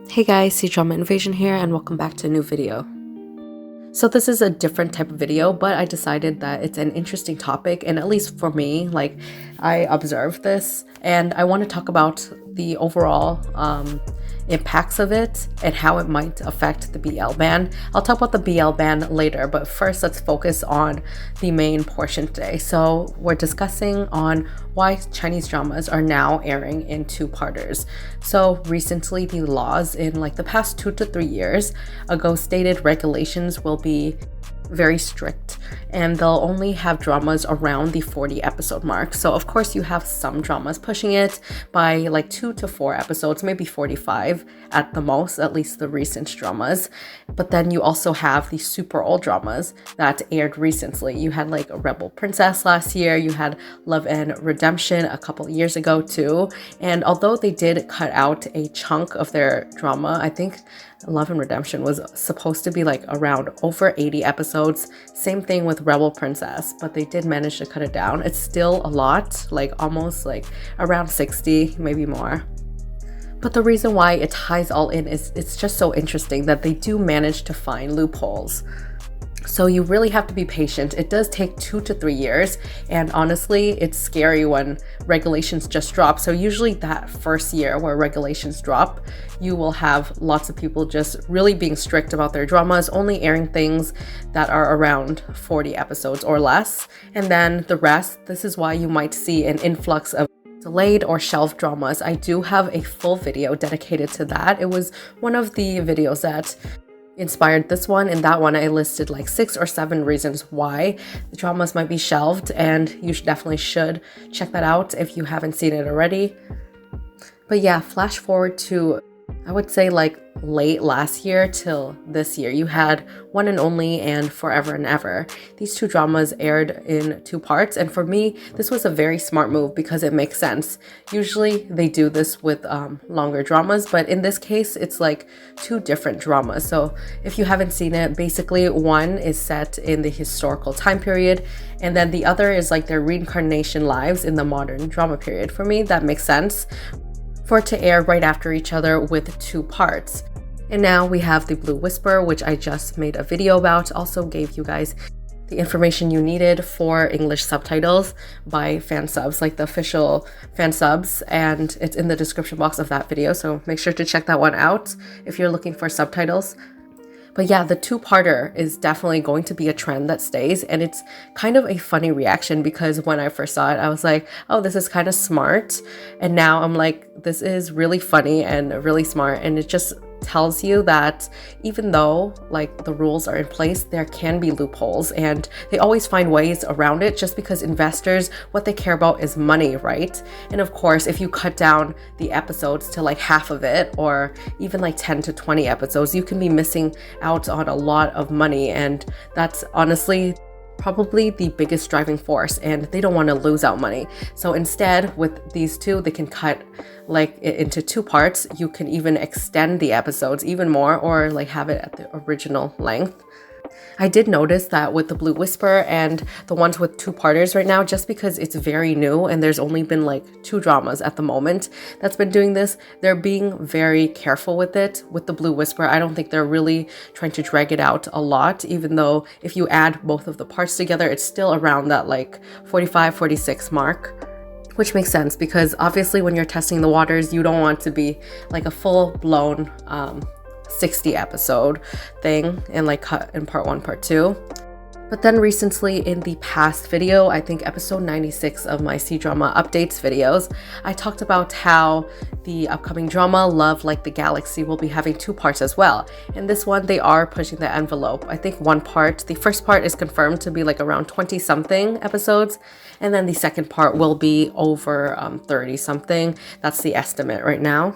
Hey guys, C-Drama Invasion here and welcome back to a new video. So this is a different type of video, but I decided that it's an interesting topic, and at least for me, I observed this and I want to talk about the overall impacts of it and how it might affect the BL ban. I'll talk about the BL ban later, but first let's focus on the main portion today. So we're discussing on why Chinese dramas are now airing in two-parters. So recently the laws in the past 2 to 3 years ago stated regulations will be very strict and they'll only have dramas around the 40 episode mark. So of course you have some dramas pushing it by 2 to 4 episodes, maybe 45 at the most, at least the recent dramas. But then you also have the super old dramas that aired recently. You had Rebel Princess last year, you had Love and Redemption a couple years ago too. And although they did cut out a chunk of their drama, I think Love and Redemption was supposed to be around over 80 episodes. Same thing with Rebel Princess, but they did manage to cut it down. It's still a lot, almost around 60, maybe more. But the reason why it ties all in is it's just so interesting that they do manage to find loopholes. So you really have to be patient. It does take 2 to 3 years, and honestly, it's scary when regulations just drop. So usually that first year where regulations drop, you will have lots of people just really being strict about their dramas, only airing things that are around 40 episodes or less. And then the rest, this is why you might see an influx of delayed or shelved dramas. I do have a full video dedicated to that. It was one of the videos that inspired this one. In that one, I listed 6 or 7 reasons why the dramas might be shelved, and you definitely should check that out if you haven't seen it already. But yeah, flash forward to, I would say late last year till this year, you had One and Only and Forever and Ever. These 2 dramas aired in 2 parts, and for me this was a very smart move because it makes sense. Usually they do this with longer dramas, but in this case it's 2 different dramas. So if you haven't seen it, basically one is set in the historical time period and then the other is their reincarnation lives in the modern drama period. For me, that makes sense for it to air right after each other with 2 parts. And now we have The Blue Whisper, which I just made a video about. Also gave you guys the information you needed for English subtitles by fan subs, the official fan subs, and it's in the description box of that video, so make sure to check that one out if you're looking for subtitles. But yeah, the 2-parter is definitely going to be a trend that stays, and it's kind of a funny reaction because when I first saw it, I was like, oh, this is kind of smart. And now I'm like, this is really funny and really smart, and it just tells you that even though the rules are in place, there can be loopholes and they always find ways around it, just because investors, what they care about is money, right? And of course, if you cut down the episodes to half of it, or even 10 to 20 episodes, you can be missing out on a lot of money, and that's honestly probably the biggest driving force, and they don't want to lose out money. So instead, with these 2, they can cut into 2 parts. You can even extend the episodes even more, or have it at the original length. I did notice that with The Blue Whisper and the ones with 2-parters right now, just because it's very new and there's only been 2 dramas at the moment that's been doing this, they're being very careful with it. With The Blue Whisper, I don't think they're really trying to drag it out a lot, even though if you add both of the parts together, it's still around that 45, 46 mark. Which makes sense because obviously when you're testing the waters, you don't want to be a full-blown 60 episode thing and cut in part 1, part 2. But then recently in the past video, I think episode 96 of my C-Drama updates videos, I talked about how the upcoming drama Love Like the Galaxy will be having 2 parts as well. And this one, they are pushing the envelope. I think the first part is confirmed to be around 20 something episodes, and then the second part will be over 30 something. That's the estimate right now.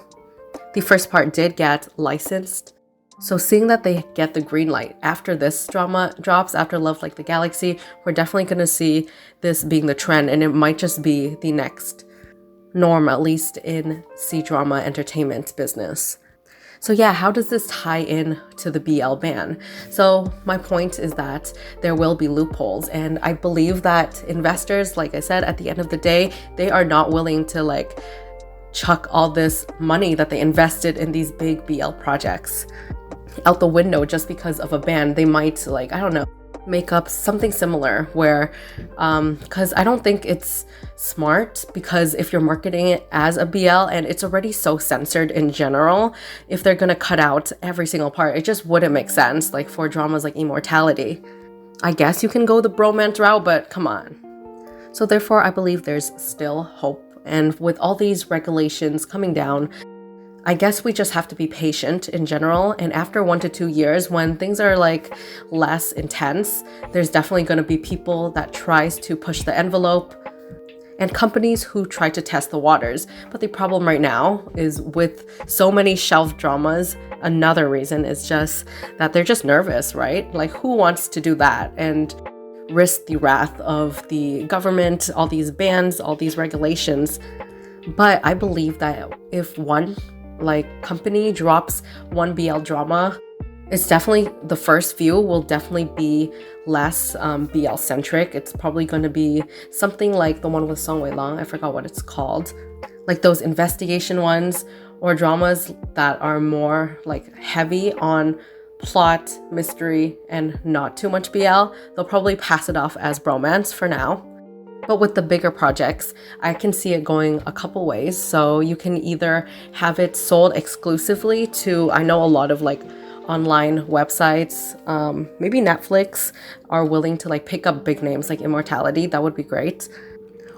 The first part did get licensed. So seeing that they get the green light after this drama drops, after Love Like the Galaxy, we're definitely going to see this being the trend, and it might just be the next norm, at least in C-Drama entertainment business. So yeah, how does this tie in to the BL ban? So my point is that there will be loopholes, and I believe that investors, like I said, at the end of the day, they are not willing to chuck all this money that they invested in these big BL projects out the window just because of a ban. They might, like, I don't know, make up something similar where because I don't think it's smart, because if you're marketing it as a BL and it's already so censored in general, if they're gonna cut out every single part, it just wouldn't make sense. Like for dramas like Immortality, I guess you can go the bromance route, but come on. So therefore, I believe there's still hope, and with all these regulations coming down, I guess we just have to be patient in general. And after 1 to 2 years, when things are like less intense, there's definitely going to be people that tries to push the envelope and companies who try to test the waters. But the problem right now is with so many shelf dramas, another reason is just that they're just nervous, right? Like who wants to do that and risk the wrath of the government, all these bans, all these regulations? But I believe that if one company drops one BL drama, it's definitely, the first few will definitely be less BL centric. It's probably going to be something like the one with Song Wei Lang. I forgot what it's called. Like those investigation ones, or dramas that are more like heavy on plot, mystery, and not too much BL. They'll probably pass it off as bromance for now. But with the bigger projects, I can see it going a couple ways. So you can either have it sold exclusively to, I know a lot of like online websites, maybe Netflix are willing to like pick up big names like Immortality. That would be great.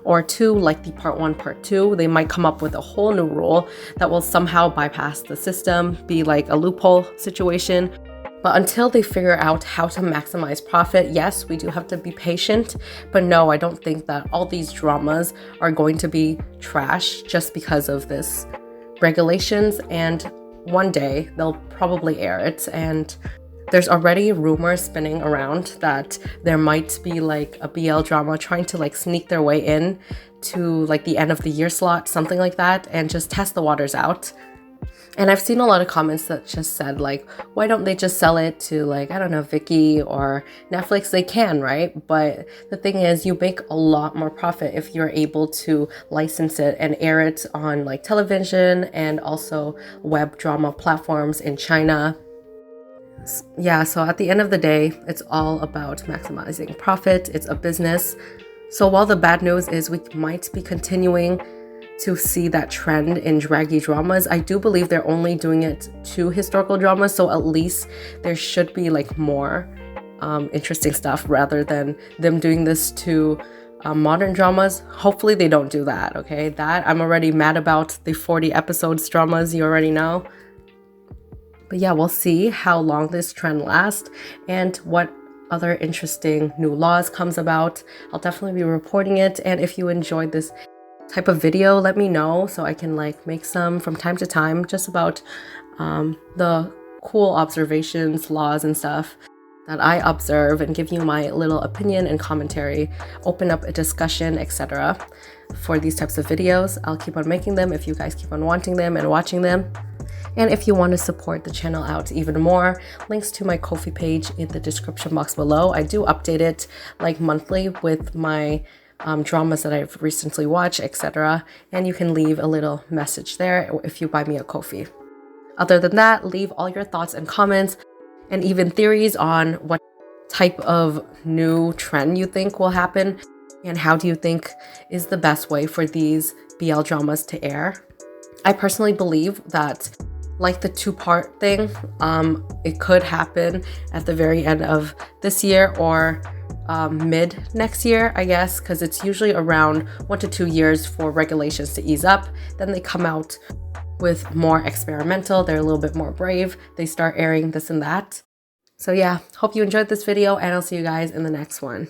Or two, like the part 1, part 2, they might come up with a whole new rule that will somehow bypass the system, be like a loophole situation. But until they figure out how to maximize profit, yes, we do have to be patient. But no, I don't think that all these dramas are going to be trash just because of this regulations. And one day they'll probably air it. And there's already rumors spinning around that there might be like a BL drama trying to like sneak their way in to like the end of the year slot, something like that, and just test the waters out. And I've seen a lot of comments that just said like, why don't they just sell it to like, I don't know, Viki or Netflix? They can, right? But the thing is, you make a lot more profit if you're able to license it and air it on like television and also web drama platforms in China. Yeah, so at the end of the day, it's all about maximizing profit. It's a business. So while the bad news is we might be continuing to see that trend in draggy dramas, I do believe they're only doing it to historical dramas, so at least there should be like more interesting stuff rather than them doing this to modern dramas. Hopefully they don't do that, okay? That I'm already mad about, the 40 episodes dramas, you already know. But yeah, we'll see how long this trend lasts and what other interesting new laws comes about. I'll definitely be reporting it, and if you enjoyed this type of video, let me know so I can like make some from time to time just about the cool observations, laws, and stuff that I observe, and give you my little opinion and commentary, open up a discussion, etc. for these types of videos. I'll keep on making them if you guys keep on wanting them and watching them. And if you want to support the channel out even more, links to my Ko-fi page in the description box below. I do update it like monthly with my dramas that I've recently watched, etc. And you can leave a little message there if you buy me a Ko-fi. Other than that, leave all your thoughts and comments and even theories on what type of new trend you think will happen and how do you think is the best way for these BL dramas to air. I personally believe that like the 2-part thing, it could happen at the very end of this year or mid next year, I guess, because it's usually around 1 to 2 years for regulations to ease up. Then they come out with more experimental, they're a little bit more brave, they start airing this and that. So yeah, hope you enjoyed this video, and I'll see you guys in the next one.